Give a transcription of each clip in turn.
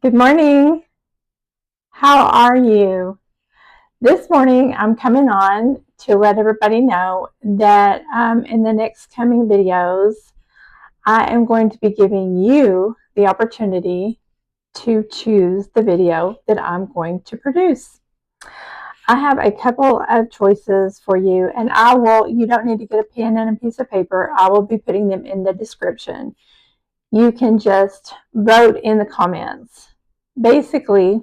Good morning. How are you? This morning I'm coming on to let everybody know that in the next coming videos I am going to be giving you the opportunity to choose the video that I'm going to produce. I have a couple of choices for you, and you don't need to get a pen and a piece of paper. I will be putting them in the description. You can just vote in the comments. Basically,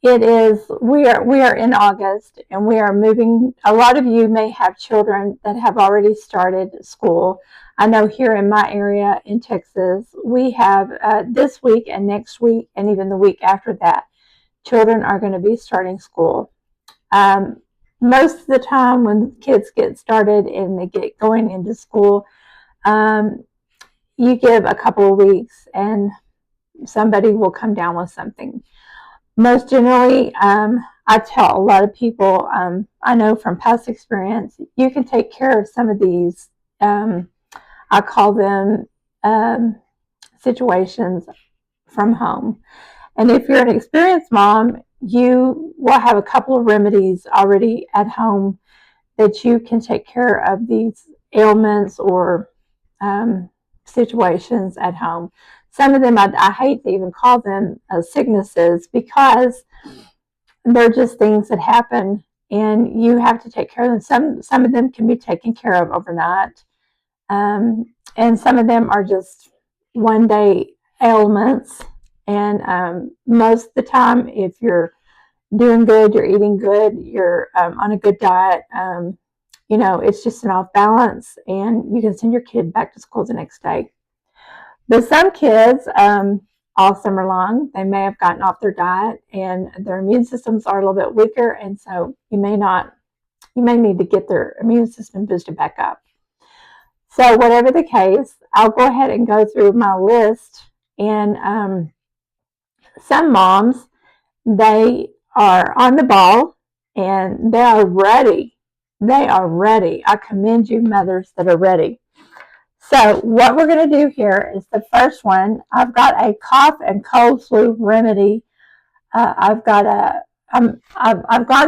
we are in August, and we are moving. A lot of you may have children that have already started school. I know here in my area in Texas, we have this week and next week and even the week after that, children are going to be starting school. Most of the time when kids get started and they get going into school, you give a couple of weeks and somebody will come down with something. Most generally, I tell a lot of people, I know from past experience, you can take care of some of these, I call them situations from home. And if you're an experienced mom, you will have a couple of remedies already at home that you can take care of these ailments or situations at home. Some of them, I hate to even call them sicknesses, because they're just things that happen and you have to take care of them. Some of them can be taken care of overnight, and some of them are just one day ailments. And most of the time, if you're doing good, you're eating good, you're on a good diet, it's just an off balance, and you can send your kid back to school the next day. But some kids, all summer long, they may have gotten off their diet and their immune systems are a little bit weaker, and so you may need to get their immune system boosted back up. So whatever the case, I'll go ahead and go through my list. And some moms, they are on the ball and they are ready. They are ready. I commend you, mothers that are ready. So what we're going to do here is the first one. I've got a cough and cold flu remedy. I've gone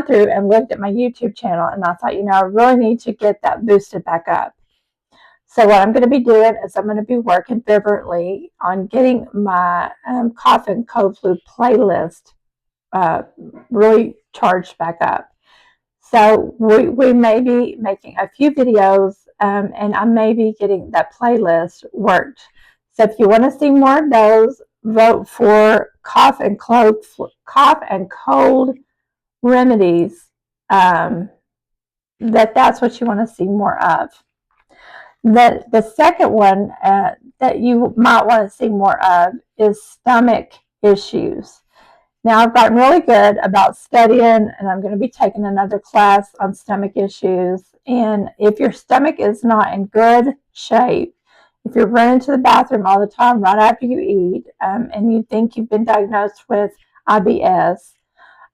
through and looked at my YouTube channel, and I thought, I really need to get that boosted back up. So what I'm going to be doing is I'm going to be working fervently on getting my cough and cold flu playlist really charged back up. So we may be making a few videos, and I may be getting that playlist worked. So if you want to see more of those, vote for cough and cold remedies. That's what you want to see more of. The second one that you might want to see more of is stomach issues. Now, I've gotten really good about studying, and I'm going to be taking another class on stomach issues. And if your stomach is not in good shape, if you're running to the bathroom all the time right after you eat, and you think you've been diagnosed with IBS,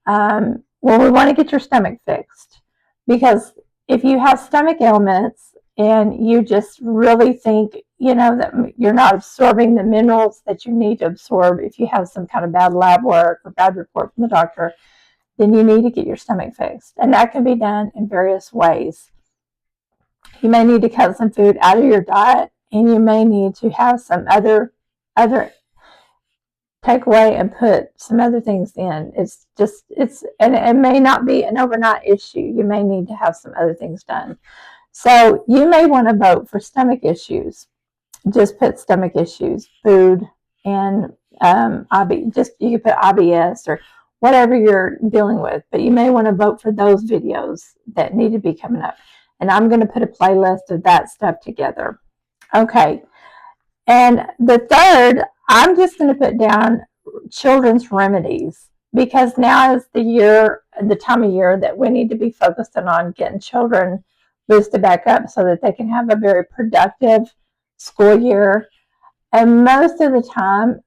well, we want to get your stomach fixed. Because if you have stomach ailments and you just really think, that you're not absorbing the minerals that you need to absorb, if you have some kind of bad lab work or bad report from the doctor, then you need to get your stomach fixed. And that can be done in various ways. You may need to cut some food out of your diet, and you may need to have some other take away and put some other things in. And it may not be an overnight issue. You may need to have some other things done. So you may want to vote for stomach issues. Just put stomach issues, food, and you can put IBS or whatever you're dealing with. But you may want to vote for those videos that need to be coming up. And I'm going to put a playlist of that stuff together. Okay. And the third, I'm just going to put down children's remedies, because now is the time of year that we need to be focusing on getting children boosted back up so that they can have a very productive school year. And most of the time,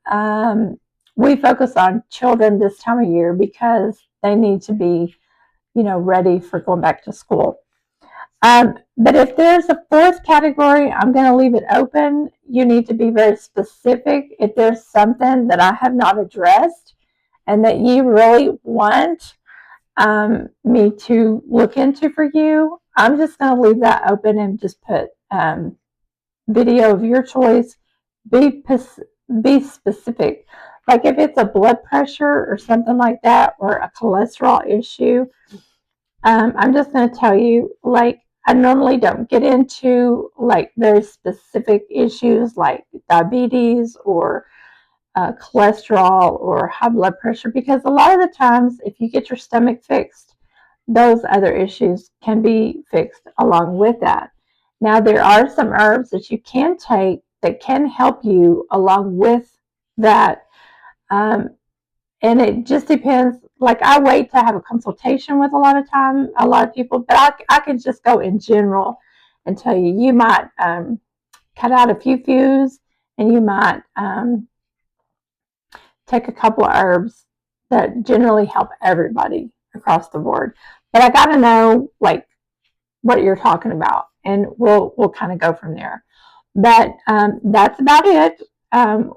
we focus on children this time of year because they need to be, ready for going back to school. But if there's a fourth category, I'm going to leave it open. You need to be very specific. If there's something that I have not addressed and that you really want me to look into for you, I'm just going to leave that open and just put video of your choice. Be specific. Like if it's a blood pressure or something like that, or a cholesterol issue, I'm just going to tell you, like, I normally don't get into like very specific issues like diabetes or cholesterol or high blood pressure, because a lot of the times, if you get your stomach fixed, those other issues can be fixed along with that. Now, there are some herbs that you can take that can help you along with that. Um, and it just depends. Like, I wait to have a consultation with a lot of people, but I can just go in general and tell you, you might cut out a few foods, and you might take a couple of herbs that generally help everybody across the board. But I got to know like what you're talking about, and we'll kind of go from there. But that's about it.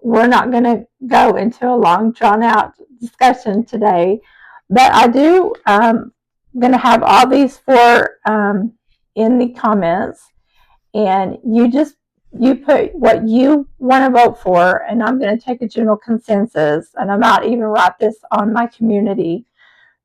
We're not going to go into a long, drawn out discussion today, but I do going to have all these four in the comments, and you put what you want to vote for, and I'm going to take a general consensus, and I might even write this on my community.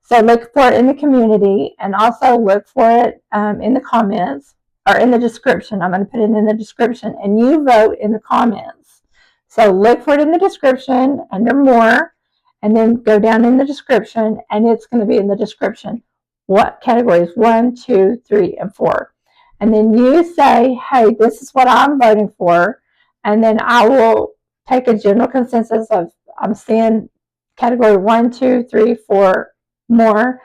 So look for it in the community, and also look for it in the comments or in the description. I'm going to put it in the description, and you vote in the comments. So look for it in the description under more, and then go down in the description, and it's going to be in the description what categories 1, 2, 3, and 4. And then you say, hey, this is what I'm voting for, and then I will take a general consensus of I'm seeing category 1, 2, 3, 4 more,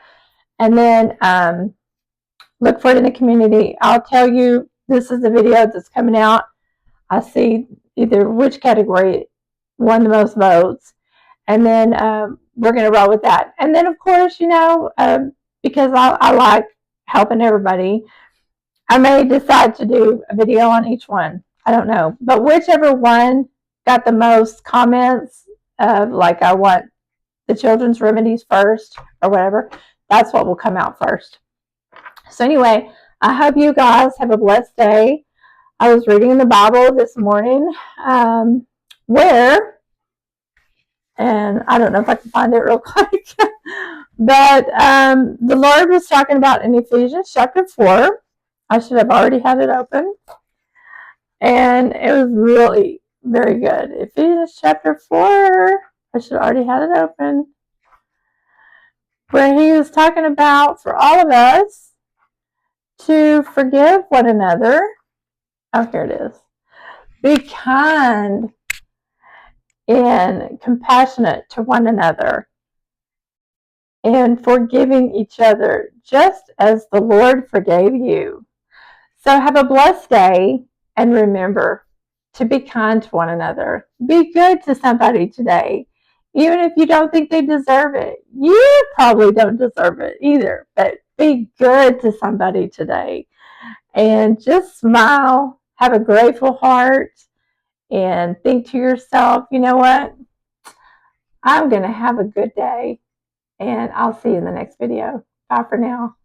and then look for it in the community. I'll tell you this is the video that's coming out. I see either which category won the most votes, and then we're going to roll with that. And then, of course, because I like helping everybody, I may decide to do a video on each one. I don't know. But whichever one got the most comments of like I want the children's remedies first or whatever, that's what will come out first. So anyway, I hope you guys have a blessed day. I was reading in the Bible this morning where, and I don't know if I can find it real quick, but the Lord was talking about in Ephesians chapter 4. I should have already had it open. And it was really very good. Ephesians chapter 4. I should have already had it open. Where he was talking about for all of us to forgive one another. Oh, here it is. Be kind and compassionate to one another, and forgiving each other, just as the Lord forgave you. So have a blessed day, and remember to be kind to one another. Be good to somebody today, even if you don't think they deserve it. You probably don't deserve it either, but be good to somebody today. And just smile, have a grateful heart, and think to yourself, you know what? I'm going to have a good day, and I'll see you in the next video. Bye for now.